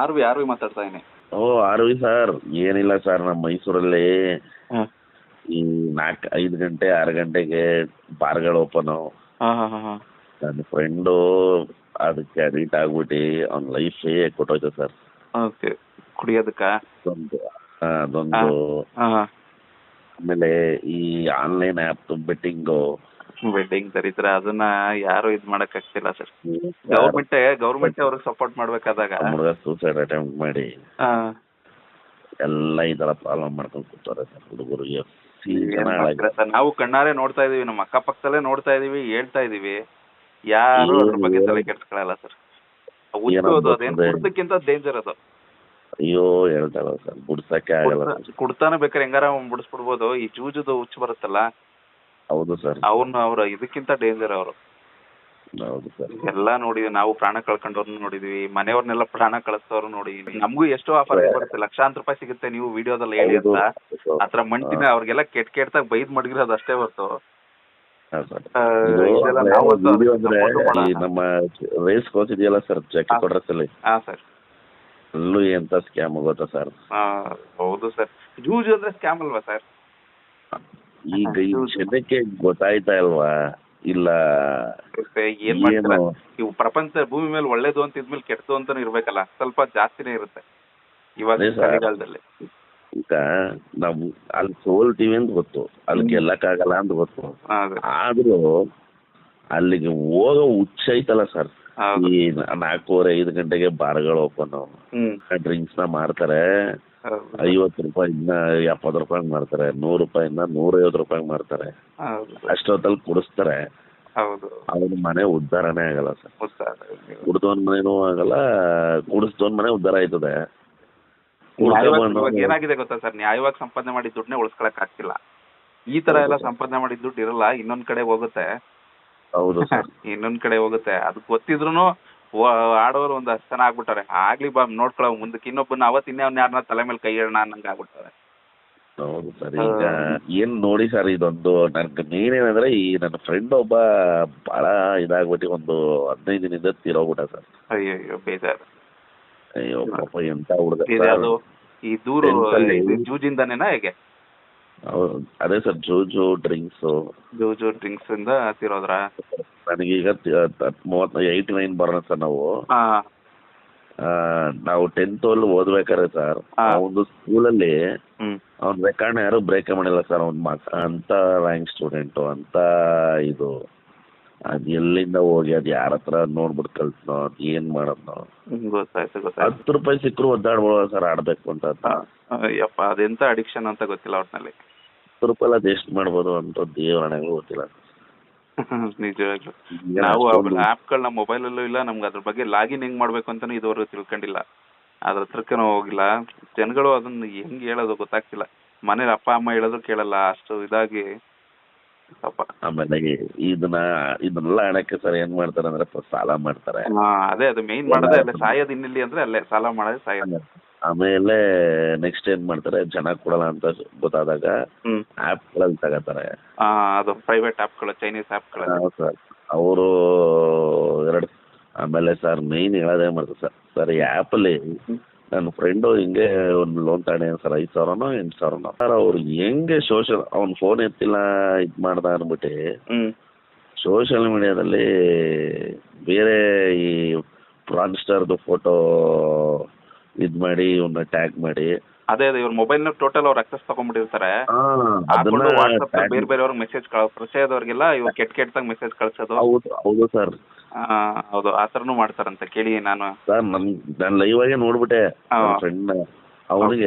R V ಮಾತಾಡ್ತಾ ಇದೀನಿ. ಓ R V sir, ಏನಿಲ್ಲ ಸರ್, ನಮ್ಮ ಮೈಸೂರಲ್ಲಿ ಹಾಂ ಈ 5 ಗಂಟೆ 6 ಗಂಟೆಗೆ ಬಾರ್ಗಳು ಓಪನು. ಹಾಂ ಹಾಂ ಹಾಂ ನನ್ನ ಫ್ರೆಂಡು ಅದಕ್ಕೆ ಅಡಿಕ್ಟ್ ಆಗ್ಬಿಟ್ಟು ಅವ್ನ ಲೈಫೇ ಕೊಟ್ಟೋಯ್ತು ಸರ್. ಓಕೆ, ಕುಡಿಯೋದಕ್ಕಾ? ಅದೊಂದು ಅದೊಂದು ಹಾಂ ಹಾಂ ಆಮೇಲೆ ಈ ಆನ್ಲೈನ್ ಆ್ಯಪ್ ಬೆಟ್ಟಿಂಗು. ವೆಡ್ಡಿಂಗ್ ದರಿದ್ರ ಅದನ್ನ ಯಾರು ಇದ್ ಮಾಡಕ್ ಆಗ್ತಿಲ್ಲ ಸರ್. ಗೌರ್ಮೆಂಟ್ ಅವ್ರಿಗೆ ಸಪೋರ್ಟ್ ಮಾಡ್ಬೇಕಾದಾಗ ಹುಡುಗ ಸೂಸೈಡ್ ಅಟೆಂಪ್ಟ್ ಮಾಡಿ ಹಾಂ ಎಲ್ಲ ಈ ಥರ ಪ್ರಾಬ್ಲಮ್ ಮಾಡ್ಕೊಂಡು ಕೂತಾರೆ ಸರ್ ಹುಡುಗರು. ಏನ್ ಮಾಡ್ತೀರಾ ಸರ್, ನಾವು ಕಣ್ಣಾರೆ ನೋಡ್ತಾ ಇದೀವಿ, ನಮ್ಮ ಅಕ್ಕಪಕ್ಕದಲ್ಲೇ ನೋಡ್ತಾ ಇದೀವಿ, ಹೇಳ್ತಾ ಇದೀವಿ, ಯಾರು ಅದ್ರ ಬಗ್ಗೆ ತಲೆ ಕೆಡ್ಸ್ಕೊಳಲ್ಲ ಸರ್. ಹುಚ್ಚೋದು ಅದೇನು ಕುಡ್ದಕ್ಕಿಂತ ಡೇಂಜರ್ ಅದು. ಅಯ್ಯೋ ಹೇಳ್ತಾರ ಸರ್, ಬಿಡ್ಸಕ್ಕೆ ಆಗಲ್ಲ ಸರ್. ಕುಡ್ತಾನೆ ಬೇಕಾದ್ರೆ ಹೆಂಗಾರ ಬಿಡಿಸ್ಬಿಡ್ಬೋದು, ಈ ಜೂಜುದು ಹುಚ್ಚು ಬರುತ್ತಲ್ಲ ಹೌದು ಸರ್, ಅವ್ರ ಇದಕ್ಕಿಂತ ಡೇಂಜರ್ ಅವರು. ಹೌದು ಸರ್. ಎಲ್ಲ ನೋಡಿದ್ವಿ ನಾವು, ಪ್ರಾಣ ಕಳ್ಕೊಂಡವ್ರನ್ನ ನೋಡಿದ್ವಿ, ಮನೆಯವ್ರನ್ನೆಲ್ಲ ಪ್ರಾಣ ಕಳಿಸ್ತವ್ರು ನೋಡಿದ್ವಿ. ನಮಗೂ ಎಷ್ಟೋ ಆಫರ್ ಬರುತ್ತೆ, ಲಕ್ಷಾಂತರ ರೂಪಾಯಿ ಸಿಗುತ್ತೆ ನೀವು ವಿಡಿಯೋದಲ್ಲಿ ಹೇಳಿ ಅಂತ. ಆತರ ಮಂಟಿನ ಅವ್ರಿಗೆಲ್ಲ ಕೆಟ್ಟಾಗ ಬೈದ್ ಮಡಗಿರೋದು ಅಷ್ಟೇ ಹೊರತು ನಮ್ಮ ರೇಸ್ ಕೋಚ್ ಇದೆಯಲ್ಲ ಸರ್, ಜಾಕಿ ಕೊಡ್ರಸಲ್ಲಿ, ಹಾ ಸರ್, ಅಲ್ಲೂ ಎಂತ ಸ್ಕ್ಯಾಮ್ ಗೊತ್ತಾ ಸರ್? ಹೌದು ಸರ್. ಜೂಜು ಅಂದ್ರೆ ಸ್ಕ್ಯಾಮ್ ಅಲ್ವಾ ಸರ್? ಈಗ ಈ ಜನಕ್ಕೆ ಗೊತ್ತಾಯ್ತಾ ಇಲ್ವಾ? ಇಲ್ಲ ಏನ್ ಮಾಡ್ತೀರಾ, ಇವು ಪ್ರಪಂಚ ಭೂಮಿ ಮೇಲೆ ಒಳ್ಳೇದು ಅಂತ ಇದ್ಮೇಲೆ ಕೆಟ್ಟದು ಅಂತಾನು ಇರ್ಬೇಕಲ್ಲ, ಸ್ವಲ್ಪ ಜಾಸ್ತಿನೇ ಇರುತ್ತೆ ಇವಾಗ ಕಾಲದಲ್ಲಿ. ಈಗ ನಾವು ಅಲ್ಲಿ ಸೋಲ್ತೀವಿ ಅಂತ ಗೊತ್ತು, ಅಲ್ಲಿ ಗೆಲ್ಲಕ್ಕಾಗಲ್ಲ ಅಂತ ಗೊತ್ತು, ಆದ್ರೂ ಅಲ್ಲಿಗೆ ಹೋಗೋ ಹುಚ್ಚ ಐತಲ್ಲ ಸರ್. ಈ 4:30-5 ಗಂಟೆಗೆ ಬಾರ್ಗಳು ಓಪನ್, ಡ್ರಿಂಕ್ಸ್ ನ ಮಾರ್ತಾರೆ. 50 ರೂಪಾಯಿಂದ 70 ರೂಪಾಯಿ ಮಾಡ್ತಾರೆ, 100 ರೂಪಾಯಿಂದ 150 ರೂಪಾಯಿ ಮಾಡ್ತಾರೆ. ಅಷ್ಟೊತ್ತಲ್ಲಿ ಕುಡಿಸ್ತಾರೆ. ಅವ್ರ ಮನೆ ಉದ್ಧಾರನೇ ಆಗಲ್ಲ ಸರ್. ಕುಡ್ದೋನ್ ಮನೆನೂ ಆಗಲ್ಲ, ಕುಡಿಸ್ದೋನ್ ಮನೆ ಉದ್ಧಾರ ಆಯ್ತದೆ. ಏನಾಗಿದೆ ಗೊತ್ತಾ ಸರ್, ನ್ಯಾಯವಾಗಿ ಸಂಪಾದನೆ ಮಾಡಿದ ದುಡ್ಡನ್ನೇ ಉಳಿಸ್ಕೊಳಕ್ ಆಗ್ತಿಲ್ಲ. ಈ ತರ ಎಲ್ಲ ಸಂಪಾದನೆ ಮಾಡಿದ ದುಡ್ಡು ಇರಲ್ಲ, ಇನ್ನೊಂದ್ ಕಡೆ ಹೋಗುತ್ತೆ. ಹೌದು ಇನ್ನೊಂದ್ ಕಡೆ ಹೋಗುತ್ತೆ. ಅದು ಗೊತ್ತಿದ್ರು ಆಡೋರು ಒಂದ್ 10 ಜನ ಆಗ್ಬಿಟ್ಟಾರೆ. ಆಗ್ಲಿ ಬಾ ನೋಡ್ಕೊಳ ಮುಂದಕ್ಕೆ, ಇನ್ನೊಬ್ಬನ ಅವತ್ತು ಇನ್ನೊಂದ್ ಯಾರನ್ನ ತಲೆ ಮೇಲೆ ಕೈ ಇಡೋಣ ಅನ್ನಂಗ ಆಗ್ಬಿಡ್ತಾರೆ. ಹೌದು ಸರ್. ಈಗ ಏನ್ ನೋಡಿ ಸರ್, ಇದೊಂದು ನನ್ಗೆ ಮೇನ್ ಏನಂದ್ರೆ, ಈ ನನ್ನ ಫ್ರೆಂಡ್ ಒಬ್ಬ ಬಹಳ ಇದಾಗ್ಬಿಟ್ಟು ಒಂದು 15 ದಿನದಿಂದ ತೀರೋಗ್ಬಿಟ್ಟ ಸರ್. ಅಯ್ಯೋ ಬೇಜಾರು. ಅಯ್ಯೋ ಪಾಪ, ಎಂತ ಹುಡುಗ. ಈ ದೂರು ಜೂಜಿಂದಾನೇನಾ ಹೇಗೆ? ಅದೇ ಸರ್, ಜೂಜು ಡ್ರಿಂಕ್ಸ್ ಇಂದ ತಿರೋದ್ರ. ನನಗೀಗ 89 ಬರೋಣ ಸರ್. ನಾವು 10th ಅಲ್ಲಿ ಓದ್ಬೇಕಾರೆ ಸರ್, ಒಂದು ಸ್ಕೂಲಲ್ಲಿ ಅವ್ನ ರೆಕಾರ್ಡ್ ಯಾರು ಬ್ರೇಕ್ ಮಾಡಿಲ್ಲ ಸರ್. ಅವ್ನ ಅಂತ ರ್ಯಾಂಕ್ ಸ್ಟೂಡೆಂಟ್ ಅಂತ ಇದು, ಅದ್ ಎಲ್ಲಿಂದ ಹೋಗಿ ಅದ್ ಯಾರ ಹತ್ರ ನೋಡ್ಬಿಟ್ಟು ಕಲ್ತ್ನೋ, ಅದ್ ಏನ್ ಮಾಡೋದ್ನೋ ಗೊತ್ತಾಯ್ತು. 10 ರೂಪಾಯಿ ಸಿಕ್ಕರು ಒದ್ದಾಡ್ಬೋದ ಸರ್ ಆಡ್ಬೇಕು ಅಂತ. ಅಯ್ಯಪ್ಪ, ಅದೆಂತ ಅಡಿಕ್ಷನ್ ಅಂತ ಗೊತ್ತಿಲ್ಲ ಒಟ್ನಲ್ಲಿ. 10 ರೂಪಾಯಿ ಅದು ಎಷ್ಟು ಮಾಡ್ಬೋದು ಅಂತ ದೇವರಣೆಗಳು ಗೊತ್ತಿಲ್ಲ. ನಿಜವಾಗ್ಲು ನಾವು ಆಪ್ಗಳನ್ನ ಮೊಬೈಲಲ್ಲೂ ಇಲ್ಲ, ನಮ್ಗೆ ಅದ್ರ ಬಗ್ಗೆ ಲಾಗಿನ್ ಹೆಂಗ್ ಮಾಡ್ಬೇಕು ಅಂತಾನು ಇದುವರೆಗೂ ತಿಳ್ಕೊಂಡಿಲ್ಲ. ಅದ್ರ ಹತ್ರಕ್ಕೂ ಹೋಗಿಲ್ಲ. ಜನಗಳು ಅದನ್ನ ಹೆಂಗ್ ಹೇಳೋದು ಗೊತ್ತಾಗ್ತಿಲ್ಲ. ಮನೇಲಿ ಅಪ್ಪ ಅಮ್ಮ ಹೇಳೋದು ಕೇಳಲ್ಲ, ಅಷ್ಟು ಇದಾಗಿ. ಆಮೇಲೆ ಇದನ್ನೆಲ್ಲ ಹಣಕ್ಕೆ ಸರ್ ಏನ್ ಮಾಡ್ತಾರೆ ಅಂದ್ರೆ ಸಾಲ ಮಾಡ್ತಾರೆ. ಅದೇ ಅದು ಮೇನ್ ಮಾಡೋದೇ ಅಲ್ಲೇ, ಸಾಯೋದು ಇನ್ನಿಲ್ಲಿ ಅಂದ್ರೆ ಅಲ್ಲೇ ಸಾಲ ಮಾಡೋದೇ ಸಾಯೋದು. ಆಮೇಲೆ ನೆಕ್ಸ್ಟ್ ಏನ್ ಮಾಡ್ತಾರೆ, ಜನ ಕೊಡಲ್ಲ ಅಂತ ಗೊತ್ತಾದಾಗ ಆಪ್ಗಳಲ್ಲಿ ತಗೋತಾರೆ. ಅದು ಪ್ರೈವೇಟ್ ಆಪ್ಗಳು, ಚೈನೀಸ್ ಆಪ್ಗಳು ಸರ್. ಅವರು ಆಮೇಲೆ ಸರ್ ಮೇನ್ ಹೇಳೋದೇ ಮಾಡ್ತಾರೆ ಸರ್, ಈ ಆ್ಯಪಲ್ಲಿ ನನ್ನ ಫ್ರೆಂಡು ಹಿಂಗೆ ಒಂದು ಲೋನ್ ತಗೊಂಡೆ ಸರ್, 5,000ನೋ 8,000ನೋ ಸರ್. ಅವ್ರು ಹೆಂಗೆ ಅವ್ನ ಫೋನ್ ಎತ್ತಿಲ್ಲ ಇದು ಮಾಡ್ದ ಅಂದ್ಬಿಟ್ಟು ಸೋಷಿಯಲ್ ಮೀಡಿಯಾದಲ್ಲಿ ಬೇರೆ ಈ ಫ್ರಾಡ್ಸ್ಟರ್ದು ಫೋಟೋ ಇದ್ ಮಾಡಿ ಇವ್ನ ಟ್ಯಾಗ್ ಮಾಡಿ, ಅದೇ ಇವ್ರ ಮೊಬೈಲ್ ಟೋಟಲ್ ಅವ್ರು ಅಕ್ಸೆಸ್ ತಗೊಂಡ್ಬಿಟ್ಟಿರ್ತಾರೆ. ವಾಟ್ಸ್ಆಪ್ ಬೇರೆ ಬೇರೆಯವ್ರಿಗೆ ಮೆಸೇಜ್ ಪರಿಚಯದವ್ರಿಗೆಲ್ಲ ಇವ್ರು ಕೆಟ್ಟದಾಗ ಮೆಸೇಜ್ ಕಳ್ಸೋದು. ಹೌದು ಸರ್. ಹೌದು, ಆ ಥರನೂ ಮಾಡ್ತಾರಂತ ಕೇಳಿ ನಾನು. ಸರ್ ನಾನು ಲೈವ್ ಆಗೇ ನೋಡ್ಬಿಟ್ಟೆ ಫ್ರೆಂಡ್.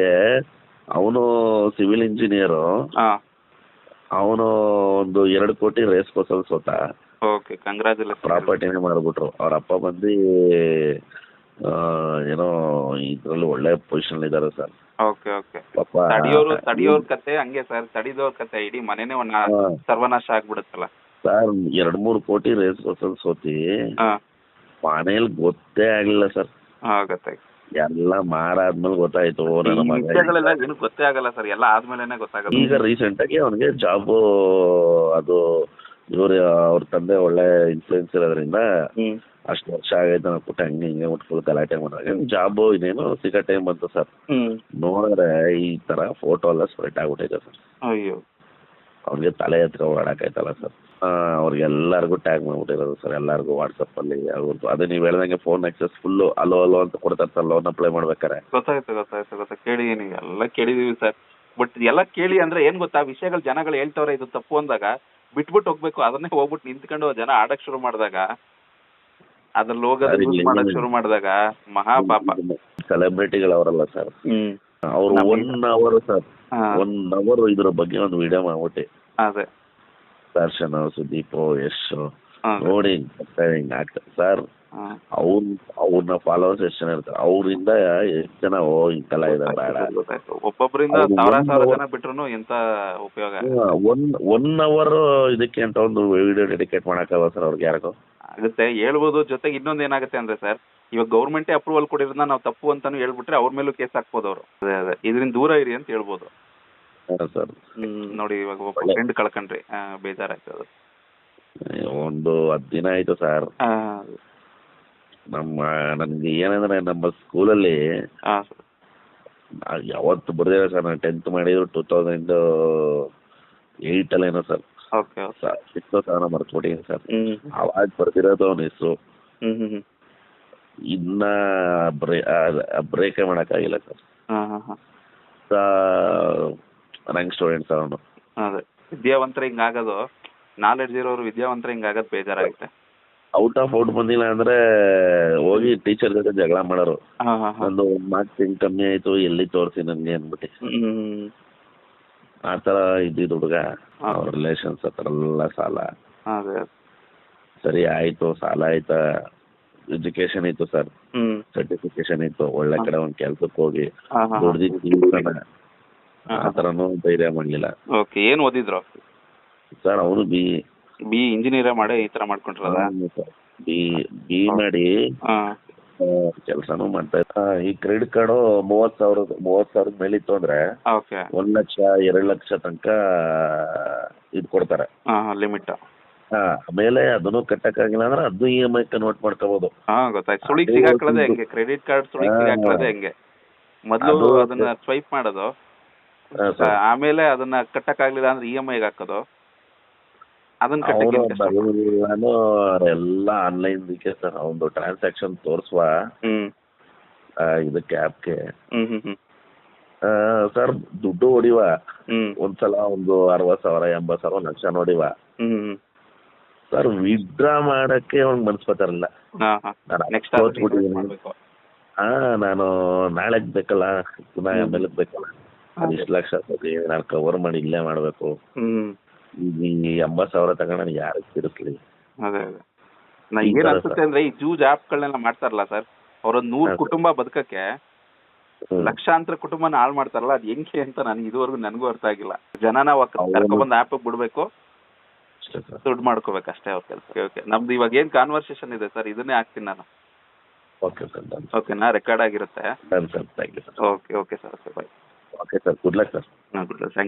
ಅವನು ಸಿವಿಲ್ ಇಂಜಿನಿಯರು. ಅವನು ಒಂದು 2 ಕೋಟಿ ರೇಸ್ ಕೋರ್ಸಲ್ಲಿ ಸೋತ. Okay, congratulation. ಪ್ರಾಪರ್ಟಿನೇ ಮಾಡ್ಬಿಟ್ರು. ಅವ್ರ ಅಪ್ಪ ಬಂದು ಏನೋ ಇದ್ರಲ್ಲಿ ಒಳ್ಳೆ ಪೊಸಿಷನ್ ಇದಾರೆ ಸರ್. Okay okay. ತಡಿಯೋರ್ ಕತೆ ಹಂಗೆ ಸರ್, ತಡಿದವ್ರ ಕತೆ ಇಡೀ ಮನೇನೆ ಸರ್ವನಾಶ ಆಗ್ಬಿಡುತ್ತಲ್ಲ ಸರ್. 2-3 ಕೋಟಿ ರೇಸ್ ಕೋರ್ಸಲ್ಲಿ ಸೋತಿ ಮನೇಲಿ ಗೊತ್ತೇ ಆಗ್ಲಿಲ್ಲ ಸರ್. ಗೊತ್ತಾಯ್ತು. ಎಲ್ಲ ಮಾರಾದ್ಮೇಲೆ ಗೊತ್ತಾಯ್ತು. ಏನು ಗೊತ್ತೇ ಆಗಲ್ಲ ಸರ್, ಎಲ್ಲ ಆದ್ಮೇಲೆ ಗೊತ್ತಾಗಲ್ಲ. ಈಗ ರೀಸೆಂಟ್ ಆಗಿ ಅವನಿಗೆ ಜಾಬ್ ಅದು ಇವ್ರು ಅವ್ರ ತಂದೆ ಒಳ್ಳೆ ಇನ್ಫ್ಲೂಯೆನ್ಸ್ ಇರೋದ್ರಿಂದ ಹ್ಮ್ ಅಷ್ಟು ವರ್ಷ ಆಗೈತೆ ನಾವು ಕೊಟ್ಟು ಹಂಗೆ ಹಿಂಗೆ ಬಿಟ್ಟು ಫುಲ್ ಗಲಾಟೆ ಮಾಡಿದಾಗ ಜಾಬು ಇದೇನೋ ಸಿಗೋ ಟೈಮ್ ಬಂತು ಸರ್. ಹ್ಮ್ ನೋಡಿದ್ರೆ ಈ ಥರ ಫೋಟೋ ಎಲ್ಲ ಸ್ಪ್ರೆಡ್ ಆಗ್ಬಿಟ್ಟಿದೆ ಸರ್. ಅಯ್ಯೋ ಅವ್ರಿಗೆ ತಲೆ ಎತ್ಕೊ ಓಡಾಡಕ್ಕಾಯ್ತಲ್ಲ ಸರ್. ಅವ್ರಿಗೆಲ್ಲರಿಗೂ ಟ್ಯಾಗ್ ಮಾಡ್ಬಿಟ್ಟಿರೋದು ಸರ್, ಎಲ್ಲರಿಗೂ ವಾಟ್ಸಪ್ಪಲ್ಲಿ ಅವ್ರದ್ದು. ಅದೇ ನೀವು ಹೇಳ್ದಂಗೆ phone access full hello hello ಅಂತ ಕೊಡ್ತಾರೆ ಸರ್ ಲೋನ್ ಅಪ್ಲೈ ಮಾಡ್ಬೇಕಾರೆ. ಗೊತ್ತಾಯ್ತು ಕೇಳಿದೀನಿ, ಎಲ್ಲ ಕೇಳಿದೀವಿ ಸರ್. ಬಟ್ ಎಲ್ಲ ಕೇಳಿ ಅಂದ್ರೆ ಏನ್ ಗೊತ್ತಾ, ವಿಷಯಗಳು ಜನಗಳು ಹೇಳ್ತವ್ರೆ ಇದು ತಪ್ಪು ಅಂದಾಗ ಬಿಟ್ಬಿಟ್ಟು ಹೋಗ್ಬೇಕು. ಅದನ್ನೇ ಹೋಗ್ಬಿಟ್ಟು ನಿಂತ್ಕೊಂಡು ಜನ ಆಡಕ್ ಶುರು ಮಾಡಿದಾಗ, ಅದ್ರಲ್ಲಿ ಹೋಗೋದು ಯೂಸ್ ಮಾಡಕ್ ಶುರು ಮಾಡಿದಾಗ ಮಹಾಪಾಪ. ಸೆಲೆಬ್ರಿಟಿಗಳು ಅವರಲ್ಲ ಸರ್, ಅವ್ರು 1 hour ಸರ್, 1 hour ಇದ್ರ ಬಗ್ಗೆ ಒಂದು ವಿಡಿಯೋ ಮಾಡ್ಬಿಟ್ಟು ಅದೇ ದರ್ಶನ್, ಸುದೀಪ್, ಯಶ್ ನೋಡಿ ಹಿಂಗ್ ಆಗ್ತದೆ ಸರ್. ಅವ್ರನ್ನ ಫಾಲೋವರ್ಸ್ ಎಷ್ಟು ಜನ ಇರ್ತಾರೆ, ಅವರಿಂದ ಎಷ್ಟು ಜನ ಹಿಂಗೆಲ್ಲ ಇದೆ ಬೇಡ. ಒಬ್ಬೊಬ್ಬರಿಂದ ಸಾವಿರ ಜನ ಬಿಟ್ರು ಎಂತ ಉಪಯೋಗ. 1 hour ಇದಕ್ಕೆ ಅಂತ ಒಂದು ವಿಡಿಯೋ ಡೆಡಿಕೇಟ್ ಮಾಡಕ್ಕಾಗಲ್ಲ ಸರ್ ಅವ್ರಿಗೆ ಯಾರಿಗೂ ಆಗುತ್ತೆ, ಹೇಳ್ಬೋದು. ಜೊತೆಗೆ ಇನ್ನೊಂದು ಏನಾಗುತ್ತೆ ಅಂದ್ರೆ ಸರ್, ಇವಾಗ ಗೌರ್ಮೆಂಟೇ ಅಪ್ರೂವಲ್ ಕೊಡಿರೋದನ್ನ ನಾವು ತಪ್ಪು ಅಂತಾನು ಹೇಳ್ಬಿಟ್ರೆ ಅವ್ರ ಮೇಲೂ ಕೇಸ್ ಹಾಕ್ಬೋದು ಅವರು. ಅದೇ ಇದರಿಂದ ದೂರ ಇರಿ ಅಂತ ಹೇಳ್ಬೋದು ಸರ್. ನೋಡಿ ಇವಾಗ ಒಬ್ಬ ಫ್ರೆಂಡ್ ಕಳ್ಕೊಂಡ್ರಿ, ಬೇಜಾರಾಯ್ತು. ಒಂದು 10 ದಿನ ಆಯ್ತು ಸರ್. ನನ್ಗೆ ಏನಂದ್ರೆ ನಮ್ಮ ಸ್ಕೂಲಲ್ಲಿ ಯಾವತ್ತು ಬರ್ದಿಲ್ಲ ಸರ್. ನಾನು 10th ಮಾಡಿದ್ರು 2008 ಅಲ್ಲೇನೋ ಸರ್. 6,000 ಮರ್ತ್ಬಿಟ್ಟಿದ್ದೀನಿ ಸರ್. ಅವಾಗ ಬರ್ದಿರೋದು ಅವನ ಹೆಸರು. ಇನ್ನ ಬ್ರೇಕೇ ಮಾಡೋಕ್ಕಾಗಿಲ್ಲ ಸರ್. ರ್ಯಾಂಕ್ ಸ್ಟೂಡೆಂಟ್ಸ್ ಅವನು. ಅದೇ ವಿದ್ಯಾವಂತರ ಹಿಂಗಾಗೋದು, ನಾಲೆಡ್ಜ್ ಇರೋರು ವಿದ್ಯಾವಂತರ ಹಿಂಗಾಗೋದು ಬೇಜಾರಾಗುತ್ತೆ. ಔಟ್ ಬಂದಿಲ್ಲ ಅಂದ್ರೆ ಹೋಗಿ ಟೀಚರ್ ಜೊತೆ ಜಗಳ ಮಾಡೋರು. ಒಂದು ಮಾರ್ಕ್ಸ್ ಹಿಂಗ್ ಕಮ್ಮಿ ಆಯ್ತು, ಎಲ್ಲಿ ತೋರಿಸಿ ನನ್ಗೆ ಅಂದ್ಬಿಟ್ಟು ಆ ಥರ ಇದ್ದಿದ್ದು ಹುಡುಗ. ಅವ್ರ ರಿಲೇಷನ್ಸ್ ಹತ್ರ ಎಲ್ಲ ಸಾಲ. ಸರಿ ಆಯ್ತು, ಸಾಲ ಆಯ್ತಾ, ಎಜುಕೇಶನ್ ಇತ್ತು ಸರ್, ಸರ್ಟಿಫಿಕೇಶನ್ ಇತ್ತು, ಒಳ್ಳೆ ಕಡೆ ಒಂದು ಕೆಲ್ಸಕ್ಕೆ ಹೋಗಿ ದುಡ್ದಿದ್ದು ಆ ಥರನೂ ಧೈರ್ಯ ಮಾಡಲಿಲ್ಲ. ಏನ್ ಓದಿದ್ರು ಸರ್? ಅವನು ಬಿ ಇಂಜಿನಿಯರ್ ಮಾಡಿ ಈ ತರ ಮಾಡ್ಕೊಂಡ್ರಲ್ಲ. ಬಿ ಮಾಡಿ ಕೆಲಸನೂ ಮಾಡ್ತಾ ಇದ್ದ. ಈ ಕ್ರೆಡಿಟ್ ಕಾರ್ಡು 30,000 ಮೇಲೆ ಇತ್ತು ಅಂದ್ರೆ 1 ಲಕ್ಷ 2 ಲಕ್ಷ ತನಕ ಇದು ಕೊಡ್ತಾರೆ ಲಿಮಿಟ್. ಆಮೇಲೆ ಅದನ್ನು ಕಟ್ಟಕ್ಕಾಗಿಲ್ಲ ಅಂದ್ರೆ ಅದು EMI ಕನ್ವರ್ಟ್ ಮಾಡ್ಕೋಬಹುದು. ಗೊತ್ತಾಯ್ತು. ಸುಳಿಗೆ ಸಿಗಾಕೊಳ್ಳೋದೇ ಹೆಂಗೆ, ಕ್ರೆಡಿಟ್ ಕಾರ್ಡ್ ಸುಳಿಗೆ ಸಿಗಾಕೊಳ್ಳೋದೇ ಹೆಂಗೆ, ಮೊದಲು ಅದನ್ನ ಸ್ವೈಪ್ ಮಾಡೋದು, ಆಮೇಲೆ ಅದನ್ನ ಕಟ್ಟಕ್ಕಾಗ್ಲಿಲ್ಲ ಅಂದ್ರೆ EMI ಹಾಕೋದು, ಅದನ್ನ ನಾನು ಎಲ್ಲ ಆನ್ಲೈನ್ ಸರ್. ಒಂದು ಟ್ರಾನ್ಸಾಕ್ಷನ್ ತೋರಿಸುವ ಇದಕ್ಕೆ ಆ್ಯಪ್ಗೆ ಸರ್ ದುಡ್ಡು ಹೊಡಿವ. ಒಂದ್ಸಲ ಒಂದು 60,000 80,000 ಲಕ್ಷ ನೋಡಿವ ಸರ್. ವಿಡ್ರಾ ಮಾಡಕ್ಕೆ ಅವ್ನಿಗೆ ಮನ್ಸು ಬರ್ತಾರಲ್ಲ. ನಾನು ನಾಳೆಗ್ ಬೇಕಲ್ಲ, ಪುನಃ ಆಮೇಲೆ ಬೇಕಲ್ಲ, ಅದಿಷ್ಟು ಲಕ್ಷ ನಾನು ಕವರ್ ಮಾಡಿ ಇಲ್ಲೇ ಮಾಡ್ಬೇಕು. ಈ 80,000 ತಗೊಂಡು ಯಾರಿಗೆ ತಿರುಸ್ಲಿ? ಅದೇ ಏನ್ ಅನ್ಸುತ್ತೆ ಅಂದ್ರೆ, ಈ ಜೂಜ್ ಆ್ಯಪ್ಗಳನ್ನೆಲ್ಲ ಮಾಡ್ತಾರಲ್ಲ ಸರ್, ಅವ್ರೊಂದ್ 100 ಕುಟುಂಬ ಬದುಕಕ್ಕೆ ಲಕ್ಷಾಂತರ ಕುಟುಂಬನ ಹಾಳು ಮಾಡ್ತಾರಲ್ಲ, ಅದ್ ಹೆಂಗೆ ಅಂತ ಇದುವರೆಗೂ ನನಗೂ ಅರ್ಥ ಆಗಿಲ್ಲ. ಜನನ ಕರ್ಕೊಂಡ್ಬಂದು ಆ್ಯಪ್ ಬಿಡ್ಬೇಕು, ದುಡ್ಡು ಮಾಡ್ಕೋಬೇಕು ಅಷ್ಟೇ ಅವ್ರ ಕೆಲಸ. ಓಕೆ, ನಮ್ದು ಇವಾಗ ಏನ್ ಕಾನ್ವರ್ಸೇಷನ್ ಇದೆ ಸರ್, ಇದನ್ನೇ ಹಾಕ್ತೀನಿ ನಾನು. ಓಕೆನಾ? ರೆಕಾರ್ಡ್ ಆಗಿರುತ್ತೆ. Okay sir, thank you sir. Okay sir, bye. Okay sir, good luck sir. Good luck, thank you.